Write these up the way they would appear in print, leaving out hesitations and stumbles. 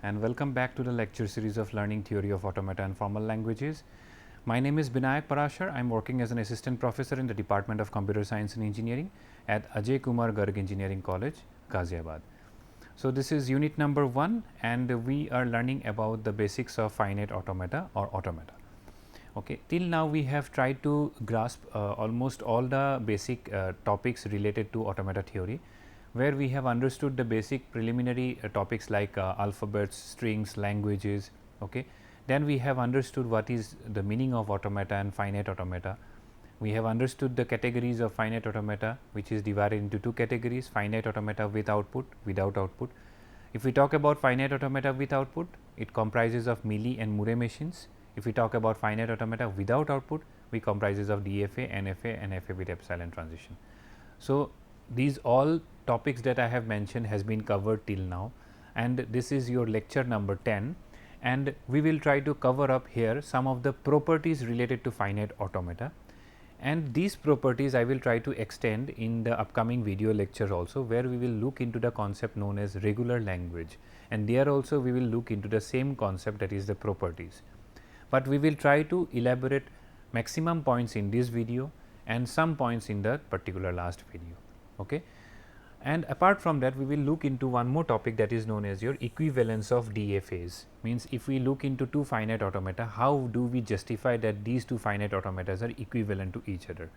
and welcome back to the lecture series of Learning Theory of Automata and Formal Languages. My name is Binayak Parashar. I am working as an assistant professor in the Department of Computer Science and Engineering at Ajay Kumar Garg Engineering College, Ghaziabad. So, this is unit number 1 and we are learning about the basics of finite automata or automata. Okay. Till now we have tried to grasp almost all the basic topics related to automata theory, where we have understood the basic preliminary topics like alphabets, strings, languages. Okay. Then we have understood what is the meaning of automata and finite automata. We have understood the categories of finite automata, which is divided into two categories: finite automata with output, without output. If we talk about finite automata with output, it comprises of Mealy and Murray machines. If we talk about finite automata without output, we comprises of DFA, NFA and FA with epsilon transition. So, these all topics that I have mentioned has been covered till now, and this is your lecture number 10, and we will try to cover up here some of the properties related to finite automata, and these properties I will try to extend in the upcoming video lecture also, where we will look into the concept known as regular language, and there also we will look into the same concept, that is the properties. But we will try to elaborate maximum points in this video and some points in the particular last video. Okay. And apart from that, we will look into one more topic, that is known as your equivalence of DFAs. Means if we look into two finite automata, how do we justify that these two finite automatas are equivalent to each other.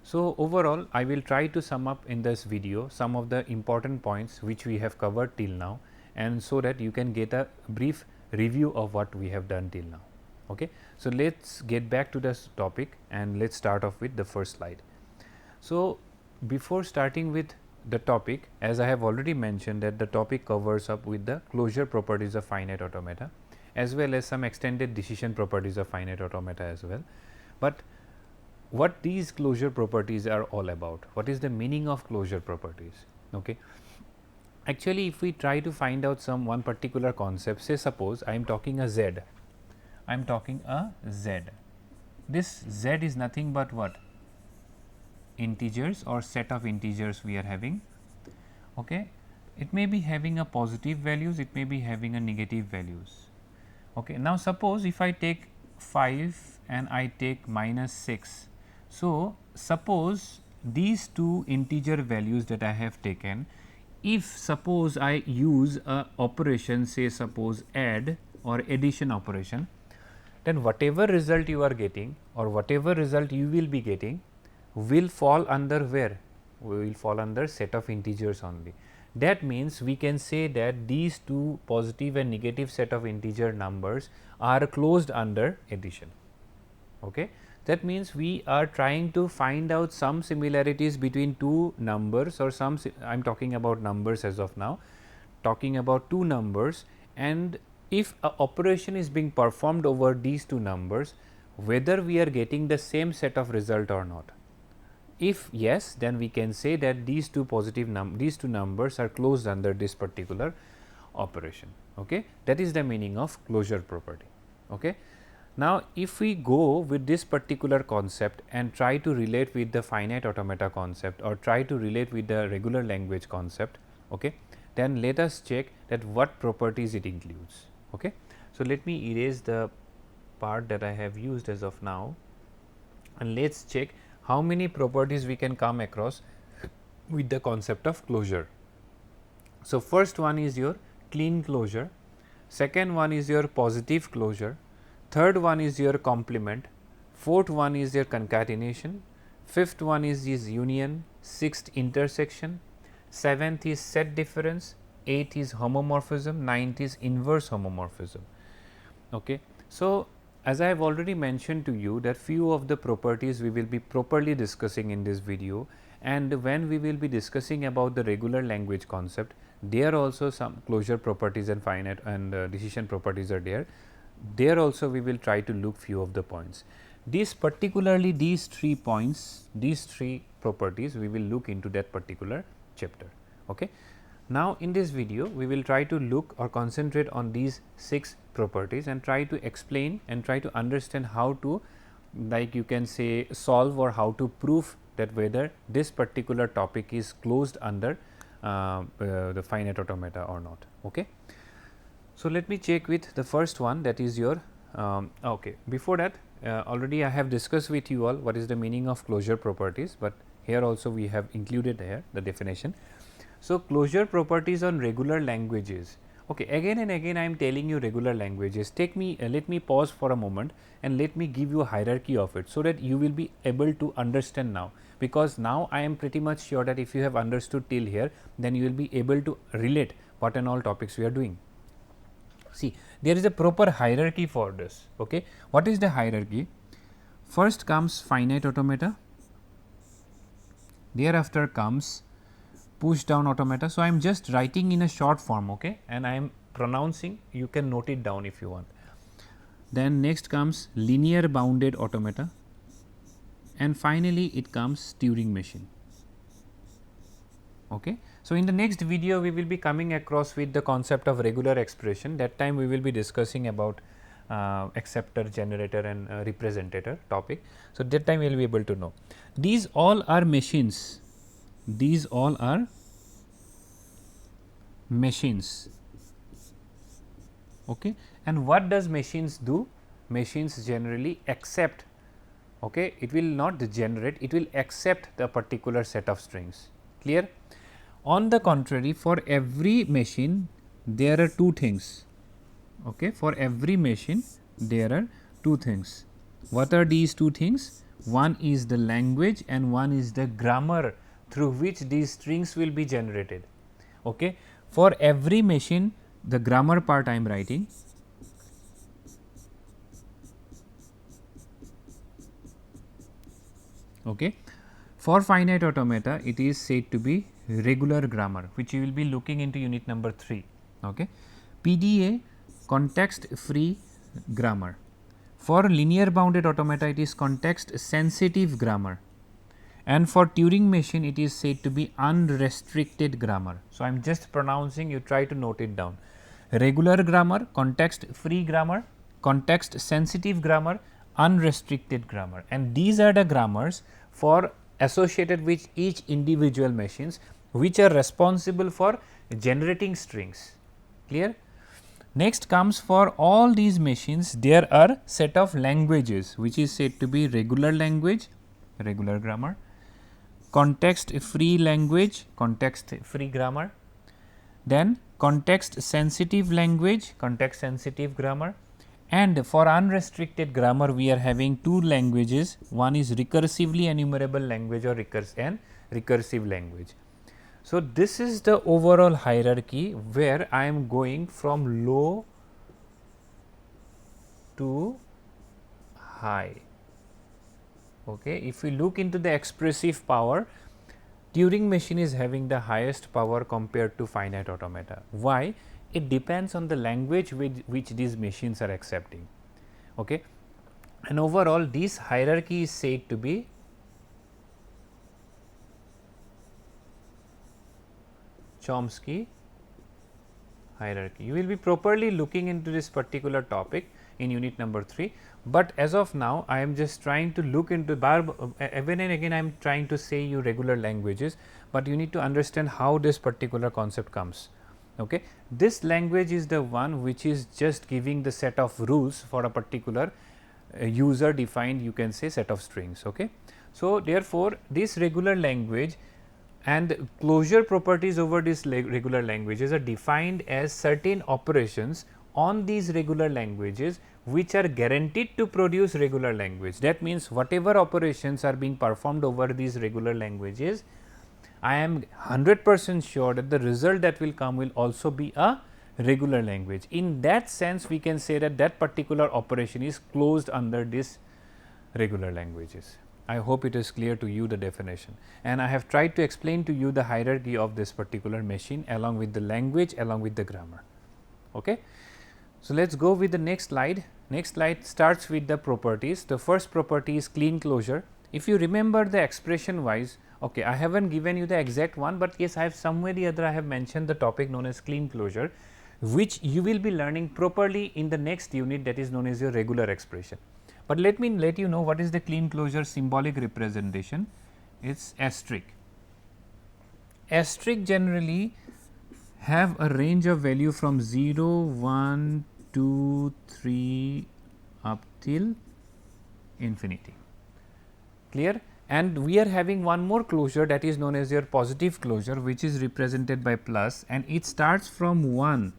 So, overall I will try to sum up in this video some of the important points which we have covered till now, and so that you can get a brief review of what we have done till now. Okay. So, let us get back to this topic and let us start off with the first slide. So, before starting with the topic, as I have already mentioned that the topic covers up with the closure properties of finite automata as well as some extended decision properties of finite automata as well. But what these closure properties are all about, what is the meaning of closure properties? Okay. Actually, if we try to find out some one particular concept, say suppose I am talking a z, I am talking a z. This z is nothing but what? Integers or set of integers we are having. Okay. It may be having a positive values, it may be having a negative values. Okay. Now, suppose if I take 5 and I take -6. So, suppose these two integer values that I have taken, if suppose I use a operation, say suppose add or addition operation, then whatever result you are getting or whatever result you will be getting will fall under where? We will fall under set of integers only. That means we can say that these two positive and negative set of integer numbers are closed under addition. Okay. That means we are trying to find out some similarities between two numbers, or some I am talking about numbers as of now, talking about two numbers, and if a operation is being performed over these two numbers, whether we are getting the same set of result or not. If yes, then we can say that these two these two numbers are closed under this particular operation. Okay. That is the meaning of closure property. Okay. Now, if we go with this particular concept and try to relate with the finite automata concept or try to relate with the regular language concept, okay, then let us check that what properties it includes. Okay. So, let me erase the part that I have used as of now, and let us check how many properties we can come across with the concept of closure. So, first one is your clean closure, second one is your positive closure, third one is your complement, fourth one is your concatenation, fifth one is union, sixth intersection, seventh is set difference, eighth is homomorphism, ninth is inverse homomorphism. Okay. So, as I have already mentioned to you that few of the properties we will be properly discussing in this video, and when we will be discussing about the regular language concept, there also some closure properties and finite and decision properties are there. There also we will try to look few of the points. These particularly these 3 points, these 3 properties we will look into that particular chapter. Okay. Now, in this video we will try to look or concentrate on these 6 properties and try to explain and try to understand how to, like you can say, solve or how to prove that whether this particular topic is closed under the finite automata or not. Okay. So, let me check with the first one, that is your okay. Before that, already I have discussed with you all what is the meaning of closure properties, but here also we have included here the definition. So, closure properties on regular languages. Okay, again and again I am telling you regular languages. Take me let me pause for a moment and let me give you a hierarchy of it, so that you will be able to understand now, because now I am pretty much sure that if you have understood till here, then you will be able to relate what and all topics we are doing. See, there is a proper hierarchy for this. Okay, what is the hierarchy? First comes finite automata, thereafter comes push down automata. So, I am just writing in a short form, okay, and I am pronouncing, you can note it down if you want. Then next comes linear bounded automata, and finally it comes Turing machine. Okay. So, in the next video we will be coming across with the concept of regular expression. That time we will be discussing about acceptor, generator and representator topic. So, that time we will be able to know. These all are machines, these all are machines. Okay. And what does machines do? Machines generally accept, okay, it will not generate, it will accept the particular set of strings. Clear? On the contrary, for every machine there are two things. Okay, for every machine there are two things. What are these two things? One is the language and one is the grammar through which these strings will be generated. Okay. For every machine, the grammar part I am writing. Okay. For finite automata, it is said to be regular grammar, which you will be looking into unit number 3. Okay. PDA, context free grammar. For linear bounded automata, it is context sensitive grammar, and for Turing machine it is said to be unrestricted grammar. So, I am just pronouncing, you try to note it down. Regular grammar, context free grammar, context sensitive grammar, unrestricted grammar, and these are the grammars for associated with each individual machines, which are responsible for generating strings. Clear? Next comes, for all these machines there are set of languages which is said to be regular language, regular grammar, context free language, context free grammar, then context sensitive language, context sensitive grammar, and for unrestricted grammar we are having two languages, one is recursively enumerable language or recursive language. So, this is the overall hierarchy where I am going from low to high. Okay. If we look into the expressive power, Turing machine is having the highest power compared to finite automata. Why? It depends on the language with which these machines are accepting. Okay. And overall this hierarchy is said to be Chomsky hierarchy. You will be properly looking into this particular topic in unit number 3, but as of now I am just trying to look into again and again I am trying to say you regular languages, but you need to understand how this particular concept comes. Okay. This language is the one which is just giving the set of rules for a particular user defined, you can say, set of strings. Okay. So, therefore, this regular language and closure properties over these regular languages are defined as certain operations on these regular languages which are guaranteed to produce regular language. That means, whatever operations are being performed over these regular languages, I am 100% sure that the result that will come will also be a regular language. In that sense, we can say that that particular operation is closed under this regular languages. I hope it is clear to you the definition, and I have tried to explain to you the hierarchy of this particular machine along with the language, along with the grammar. Okay. So, let us go with the next slide. Next slide starts with the properties. The first property is clean closure. If you remember the expression wise, okay, I have not given you the exact one, but yes, I have somewhere the other I have mentioned the topic known as clean closure, which you will be learning properly in the next unit, that is known as your regular expression. But let me let you know what is the clean closure symbolic representation. It is asterisk. Asterisk generally have a range of value from 0, 1, 2, 3 up till infinity. Clear? And we are having one more closure, that is known as your positive closure, which is represented by plus, and it starts from 1,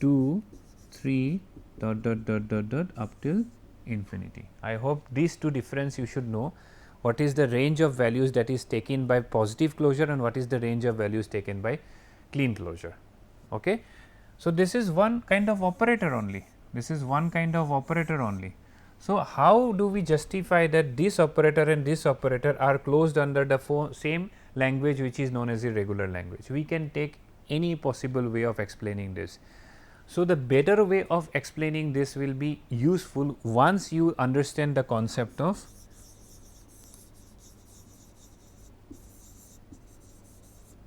2, 3 dot up till infinity. I hope these two difference you should know. What is the range of values that is taken by positive closure and what is the range of values taken by clean closure. Okay. So, this is one kind of operator only. This is one kind of operator only. So, how do we justify that this operator and this operator are closed under the same language which is known as a regular language? We can take any possible way of explaining this. So, the better way of explaining this will be useful once you understand the concept of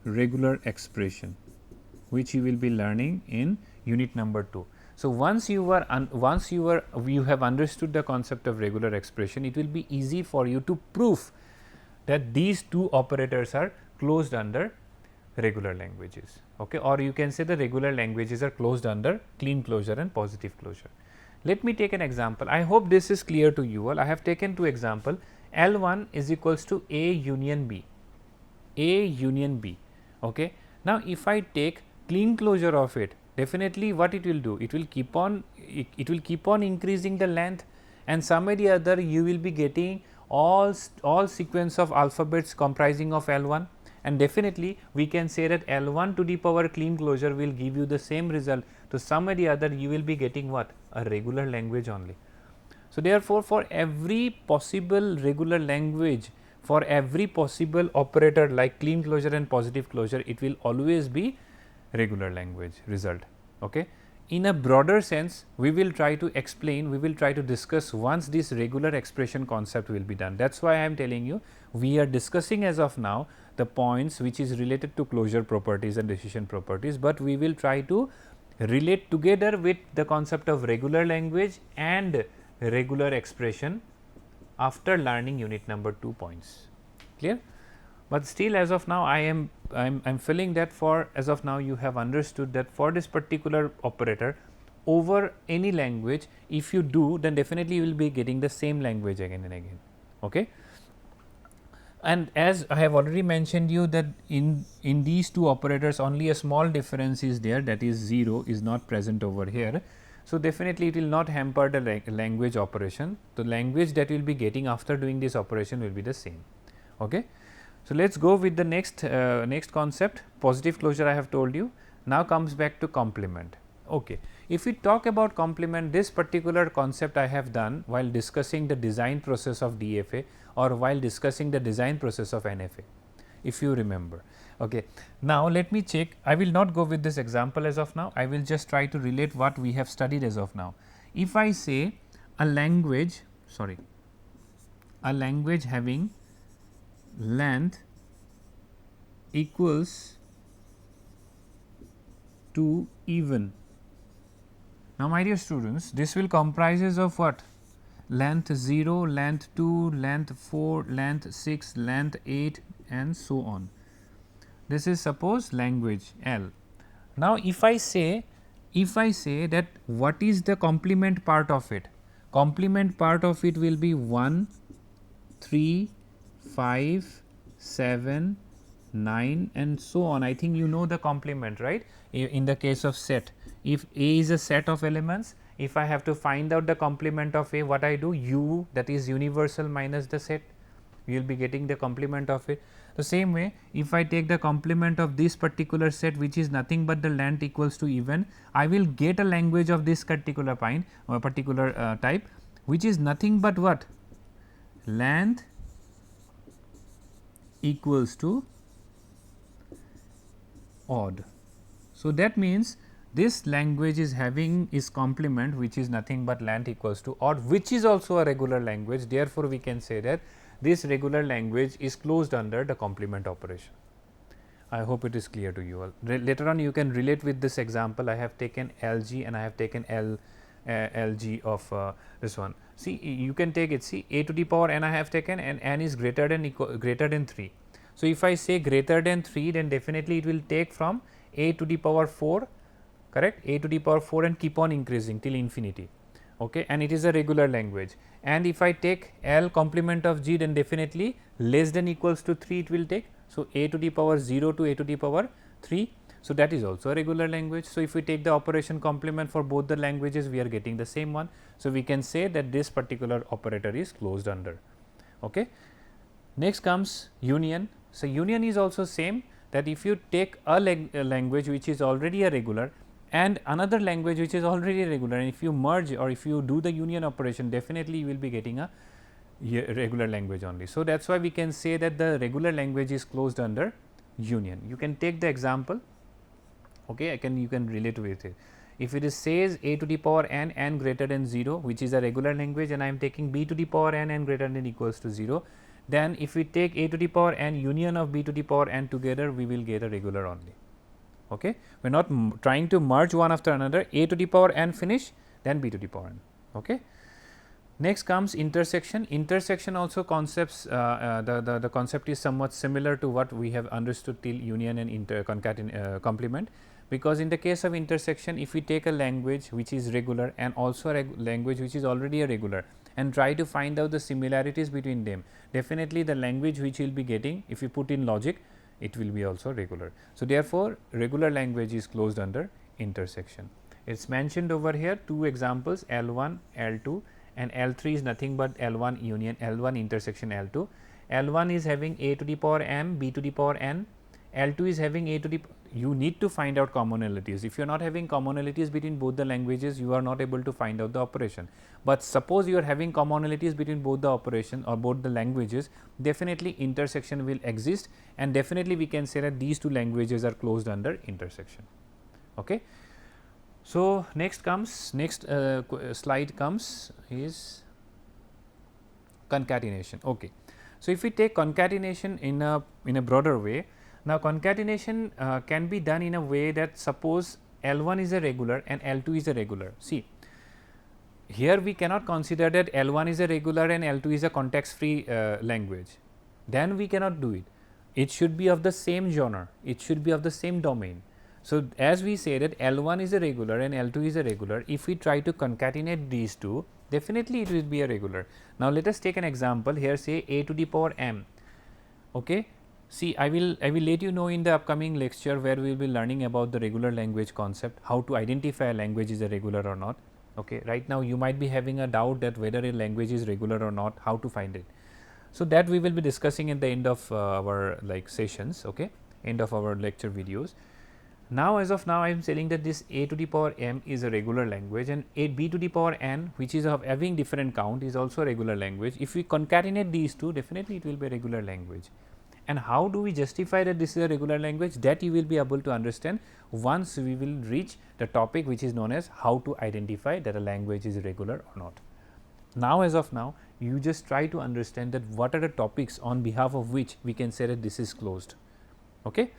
regular expression, which you will be learning in unit number 2. So, once you have understood the concept of regular expression, it will be easy for you to prove that these two operators are closed under regular languages, okay, or you can say the regular languages are closed under clean closure and positive closure. Let me take an example. I hope this is clear to you all. I have taken two example. L1 is equals to A union B, A union B. Okay. Now, if I take clean closure of it, definitely what it will do? It will keep on increasing the length, and some way or other you will be getting all sequence of alphabets comprising of L1, and definitely we can say that L1 to the power clean closure will give you the same result. So, some way or other you will be getting what? A regular language only. So, therefore, for every possible regular language, for every possible operator like clean closure and positive closure, it will always be regular language result. Okay. In a broader sense, we will try to explain, we will try to discuss once this regular expression concept will be done. That is why I am telling you, we are discussing as of now the points which is related to closure properties and decision properties, but we will try to relate together with the concept of regular language and regular expression after learning unit number 2 points. Clear? But still, as of now, I am feeling that for as of now you have understood that for this particular operator over any language, if you do, then definitely you will be getting the same language again and again. Okay. And as I have already mentioned you that in these two operators only a small difference is there, that is 0 is not present over here. So, definitely it will not hamper the language operation. The language that we will be getting after doing this operation will be the same. Okay. So, let us go with the next concept, positive closure I have told you. Now, comes back to complement. Okay. If we talk about complement, this particular concept I have done while discussing the design process of DFA or while discussing the design process of NFA, if you remember. Okay. Now, let me check. I will not go with this example as of now. I will just try to relate what we have studied as of now. If I say a language having length equals to even. Now, my dear students, this will comprises of what? Length 0, length 2, length 4, length 6, length 8 and so on. This is suppose language L. Now, if I say that what is the complement part of it? Complement part of it will be 1, 3, 5, 7, 9 and so on. I think you know the complement, right? In the case of set, if A is a set of elements, if I have to find out the complement of A, what I do? U, that is universal minus the set, you will be getting the complement of it. The same way, if I take the complement of this particular set, which is nothing but the length equals to even, I will get a language of this particular type, which is nothing but what? Length equals to odd. So, that means this language is having its complement, which is nothing but length equals to odd, which is also a regular language. Therefore, we can say that this regular language is closed under the complement operation. I hope it is clear to you all. Later on you can relate with this example. I have taken LG and I have taken LG of this one. See, you can take it, see, a to the power n I have taken, and n is greater than 3. So, if I say greater than 3, then definitely it will take from a to the power 4, correct, a to the power 4 and keep on increasing till infinity, okay, and it is a regular language. And if I take L complement of G, then definitely less than equals to 3 it will take. So, a to the power 0 to a to the power 3. So, that is also a regular language. So, if we take the operation complement for both the languages, we are getting the same one. So, we can say that this particular operator is closed under. Okay. Next comes union. So, union is also same, that if you take a language which is already a regular and another language which is already regular, and if you merge or if you do the union operation, definitely you will be getting a regular language only. So, that is why we can say that the regular language is closed under union. You can take the example, okay, you can relate with it. If it is says a to the power n greater than 0, which is a regular language, and I am taking b to the power n greater than equals to 0, then if we take a to the power n union of b to the power n together, we will get a regular only. Okay. We are not trying to merge one after another, a to the power n finish, then b to the power n. Okay. Next comes intersection. Intersection also concepts, the concept is somewhat similar to what we have understood till union and complement, because in the case of intersection, if we take a language which is regular and also a language which is already a regular and try to find out the similarities between them, definitely the language which we will be getting, if you put in logic, it will be also regular. So, therefore, regular language is closed under intersection. It is mentioned over here 2 examples, L1, L2, and L3 is nothing but L1 union, L1 intersection L2. L1 is having a to the power m, b to the power n, L2 is having a to the, you need to find out commonalities. If you are not having commonalities between both the languages, you are not able to find out the operation. But suppose you are having commonalities between both the operation or both the languages, definitely intersection will exist, and definitely we can say that these 2 languages are closed under intersection. Okay. So, next slide comes is concatenation. Okay. So, if we take concatenation in a broader way, now concatenation can be done in a way that suppose L1 is a regular and L2 is a regular. See, here we cannot consider that L1 is a regular and L2 is a context free language, then we cannot do it. It should be of the same genre, it should be of the same domain. So, as we say that L1 is a regular and L2 is a regular, if we try to concatenate these 2, definitely it will be a regular. Now, let us take an example here, say a to the power m. Okay. See, I will let you know in the upcoming lecture where we will be learning about the regular language concept, how to identify a language is a regular or not. Okay. Right now, you might be having a doubt that whether a language is regular or not, how to find it. So, that we will be discussing at the end of our sessions, okay, end of our lecture videos. Now, as of now, I am saying that this a to the power m is a regular language, and a b to the power n, which is of having different count, is also a regular language. If we concatenate these 2, definitely it will be a regular language. And how do we justify that this is a regular language? That you will be able to understand once we will reach the topic which is known as how to identify that a language is regular or not. Now, as of now, you just try to understand that what are the topics on behalf of which we can say that this is closed. Okay.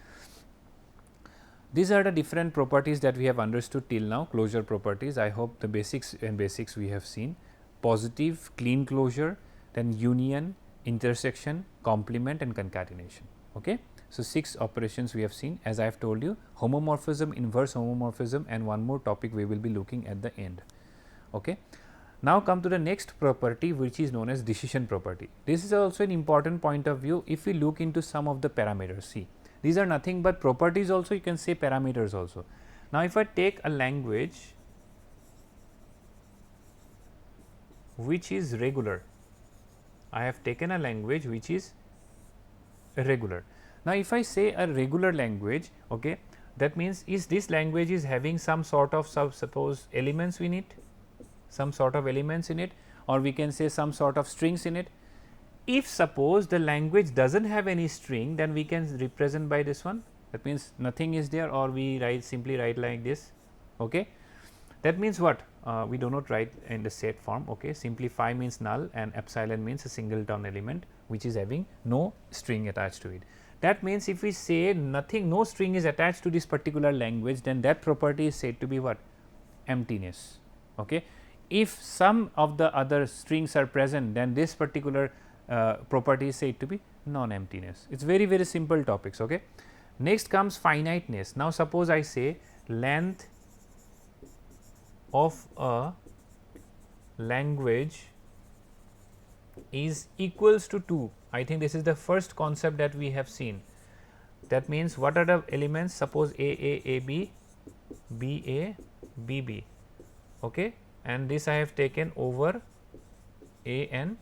These are the different properties that we have understood till now, closure properties. I hope the basics we have seen: positive, clean closure, then union, intersection, complement, and concatenation. Okay. So, 6 operations we have seen, as I have told you, homomorphism, inverse homomorphism, and one more topic we will be looking at the end. Okay. Now, come to the next property, which is known as decision property. This is also an important point of view if we look into some of the parameters. See, these are nothing but properties also, you can say parameters also. Now, if I take a language which is regular, I have taken a language which is regular. Now, if I say a regular language, okay, that means is this language is having some sort of suppose elements in it, some sort of elements in it, or we can say some sort of strings in it. If suppose the language does not have any string, then we can represent by this one, that means nothing is there, or we simply write like this. Okay. That means what? We do not write in the set form. Okay. Simply phi means null and epsilon means a singleton element which is having no string attached to it. That means, if we say nothing, no string is attached to this particular language, then that property is said to be what? Emptiness. Okay. If some of the other strings are present, then this particular property is said to be non-emptiness. It is very simple topics. Okay. Next comes finiteness. Now, suppose I say length of a language is equals to 2. I think this is the first concept that we have seen. That means, what are the elements? Suppose A, B, B, B, okay, and this I have taken over A and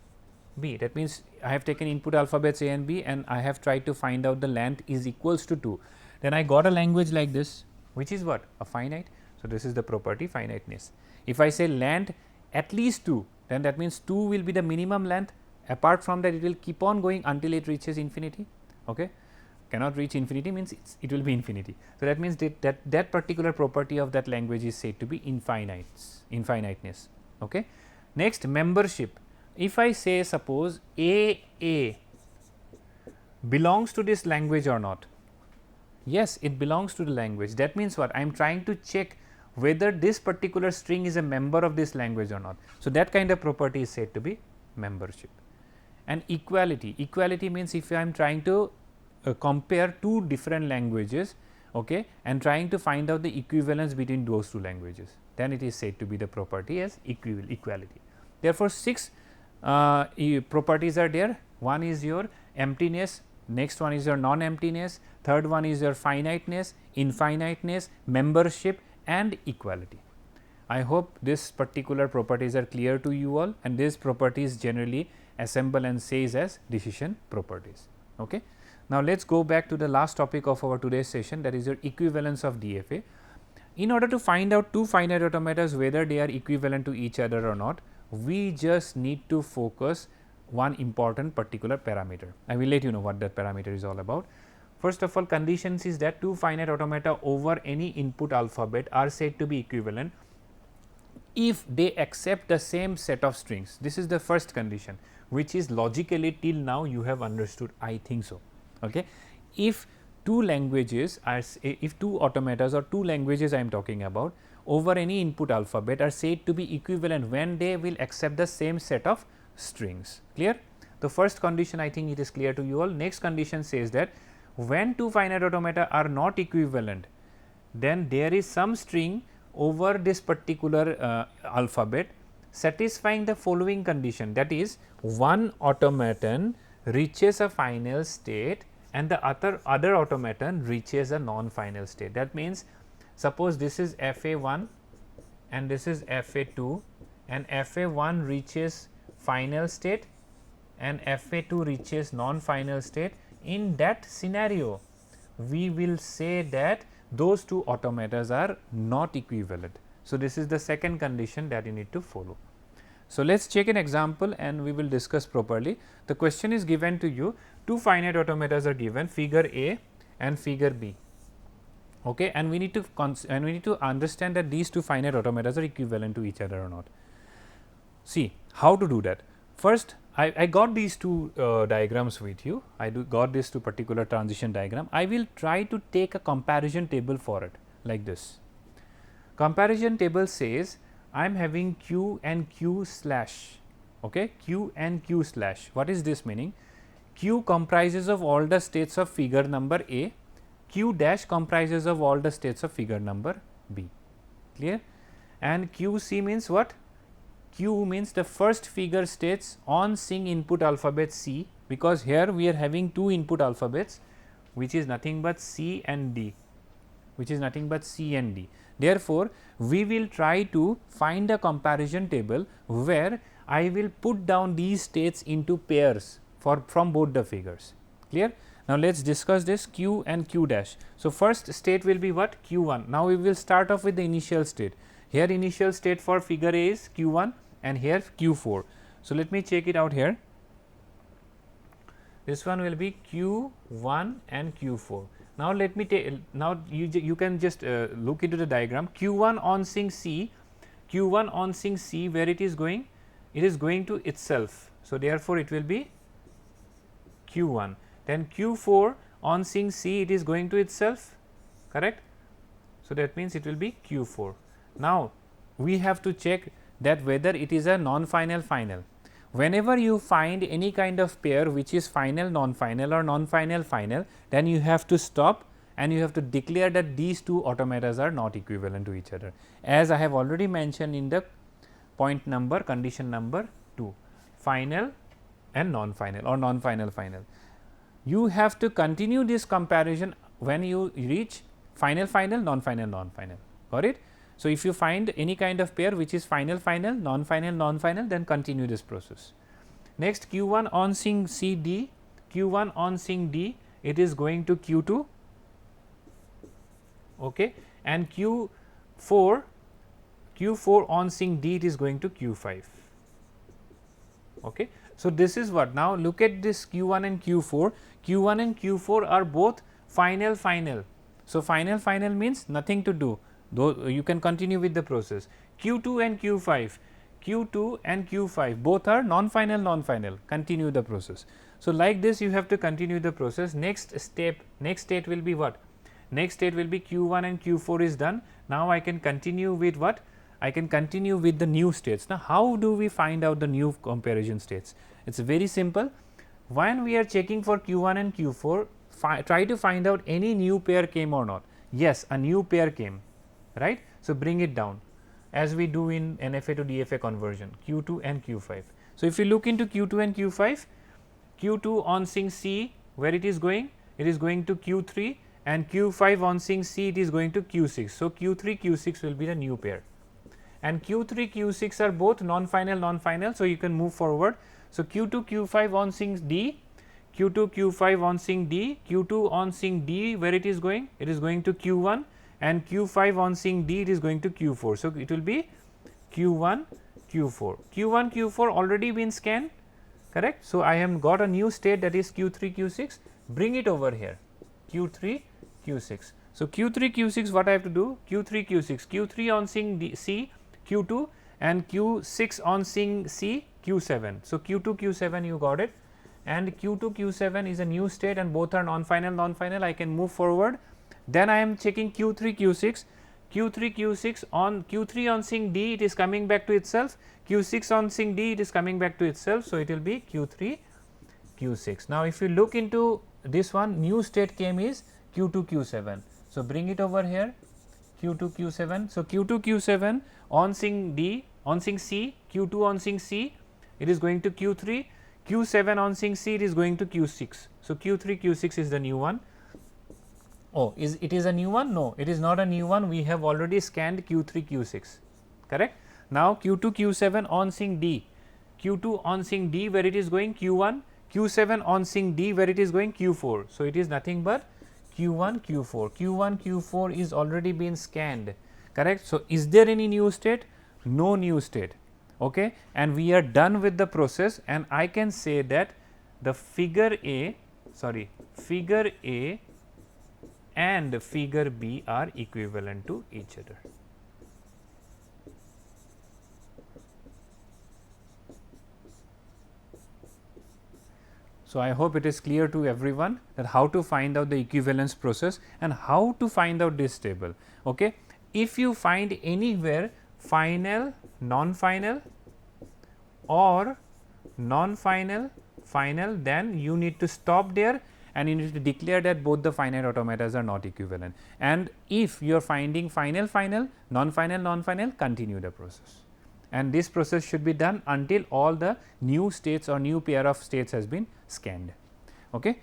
B. That means, I have taken input alphabets A and B, and I have tried to find out the length is equals to 2. Then I got a language like this, which is what? A finite. So, this is the property finiteness. If I say length at least 2, then that means 2 will be the minimum length. Apart from that, it will keep on going until it reaches infinity. Okay, cannot reach infinity means it will be infinity. So, that means that particular property of that language is said to be infiniteness. Okay. Next, membership. If I say, suppose A belongs to this language or not? Yes, it belongs to the language. That means what? I am trying to check whether this particular string is a member of this language or not. So, that kind of property is said to be membership. And equality. Equality means, if I am trying to compare two different languages, okay, and trying to find out the equivalence between those two languages, then it is said to be the property as equality. Therefore, 6 properties are there. One is your emptiness, next one is your non-emptiness, third one is your finiteness, infiniteness, membership and equality. I hope this particular properties are clear to you all, and these properties generally assemble and says as decision properties. Okay. Now, let us go back to the last topic of our today's session, that is your equivalence of DFA. In order to find out two finite automatas whether they are equivalent to each other or not, we just need to focus one important particular parameter. I will let you know what that parameter is all about. First of all, conditions is that two finite automata over any input alphabet are said to be equivalent if they accept the same set of strings. This is the first condition, which is logically till now you have understood, I think so. Okay. If two languages are, if two automatas or two languages I am talking about over any input alphabet are said to be equivalent when they will accept the same set of strings. Clear? The first condition, I think it is clear to you all. Next condition says that when two finite automata are not equivalent, then there is some string over this particular alphabet satisfying the following condition, that is, one automaton reaches a final state and the other automaton reaches a non-final state. That means, suppose this is FA1 and this is FA2, and FA1 reaches final state and FA2 reaches non-final state. In that scenario, we will say that those two automatas are not equivalent. So, this is the second condition that you need to follow. So, let us check an example and we will discuss properly. The question is given to you, two finite automatas are given, figure A and figure B. Okay, and we need to understand that these two finite automatas are equivalent to each other or not. See how to do that. First, I got these two diagrams with you. I got this two particular transition diagram. I will try to take a comparison table for it like this. Comparison table says I am having Q and Q slash. Okay, Q and Q slash. What is this meaning? Q comprises of all the states of figure number A. Q dash comprises of all the states of figure number B. Clear? And QC means what? Q means the first figure states on sync input alphabet C, because here we are having two input alphabets, which is nothing but C and D, Therefore, we will try to find a comparison table where I will put down these states into pairs from both the figures. Clear? Now, let us discuss this Q and Q dash. So, first state will be what? Q1. Now, we will start off with the initial state. Here initial state for figure A is Q1 and here Q4. So, let me check it out here. This one will be Q1 and Q4. Now, let me take, now you can just look into the diagram. Q1 on sync C, Q1 on sync C, where it is going? It is going to itself. So, therefore, it will be Q1. Then Q4 on sync C, it is going to itself, correct? So, that means it will be Q4. Now, we have to check that whether it is a non-final final. Whenever you find any kind of pair which is final non-final or non-final final, then you have to stop and you have to declare that these two automatas are not equivalent to each other, as I have already mentioned in the point number condition number 2, final and non-final or non-final final. You have to continue this comparison when you reach final final, non-final non-final, got it. So, if you find any kind of pair which is final final, non-final non-final, then continue this process. Next, Q1 on sync C D, Q1 on sync D, it is going to Q2, okay, and Q4 on sync D, it is going to Q5. Okay. So, this is what, now look at this Q1 and Q4, Q1 and Q4 are both final final. So, final final means nothing to do, though you can continue with the process. Q2 and Q5, Q2 and Q5 both are non-final non-final, continue the process. So, like this you have to continue the process. Next step, next state will be what? Next state will be Q1 and Q4 is done. Now, I can continue with what? I can continue with the new states. Now, how do we find out the new comparison states? It is very simple. When we are checking for Q1 and Q4, try to find out any new pair came or not. Yes, a new pair came, right. So, bring it down as we do in NFA to DFA conversion, Q2 and Q5. So, if you look into Q2 and Q5, Q2 on sync C, where it is going? It is going to Q3, and Q5 on sync C, it is going to Q6. So, Q3 Q6 will be the new pair, and Q3 Q6 are both non-final non-final. So, you can move forward. So, Q2 Q5 on sync D, Q2 Q5 on sync D, Q2 on sync D, where it is going? It is going to Q1, and Q5 on sync D, it is going to Q4. So, it will be Q1 Q4, Q1 Q4 already been scanned, correct. So, I have got a new state, that is Q3 Q6, bring it over here, Q3 Q6. So, Q3 Q6 what I have to do? Q3 Q6, Q3 on sync D, C, Q2, and Q6 on sync C, Q7. So, Q2 Q7 you got it, and Q2 Q7 is a new state and both are non-final non-final. I can move forward. Then I am checking Q3 Q6, Q3 Q6 on Q3 on sync D, it is coming back to itself, Q6 on sync D, it is coming back to itself. So, it will be Q3 Q6. Now, if you look into this one, new state came is Q2 Q7. So, bring it over here, Q2 Q7. So, Q2 Q7 on sync D, on sync C, Q2 on sync C, it is going to Q3, Q7 on sync C, it is going to Q6. So, Q3 Q6 is the new one. Oh, it is a new one? No, it is not a new one. We have already scanned Q3 Q6, correct. Now, Q2 Q7 on sync D, Q2 on sync D, where it is going Q1, Q7 on sync D, where it is going Q4. So, it is nothing but Q1 Q4, Q1 Q4 is already been scanned, correct. So, is there any new state? No new state, okay, and we are done with the process, and I can say that the figure A and figure B are equivalent to each other. So, I hope it is clear to everyone that how to find out the equivalence process and how to find out this table. Okay. If you find anywhere final, non-final or non-final, final, then you need to stop there and you need to declare that both the finite automatas are not equivalent. And if you are finding final, final, non-final, non-final, continue the process. And this process should be done until all the new states or new pair of states has been scanned. Okay.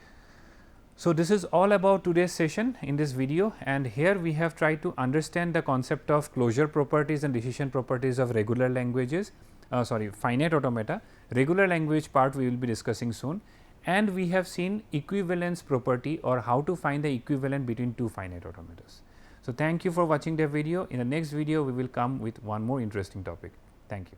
So, this is all about today's session in this video, and here we have tried to understand the concept of closure properties and decision properties of regular languages, finite automata. Regular language part we will be discussing soon, and we have seen equivalence property or how to find the equivalent between two finite automatas. So, thank you for watching the video. In the next video, we will come with one more interesting topic. Thank you.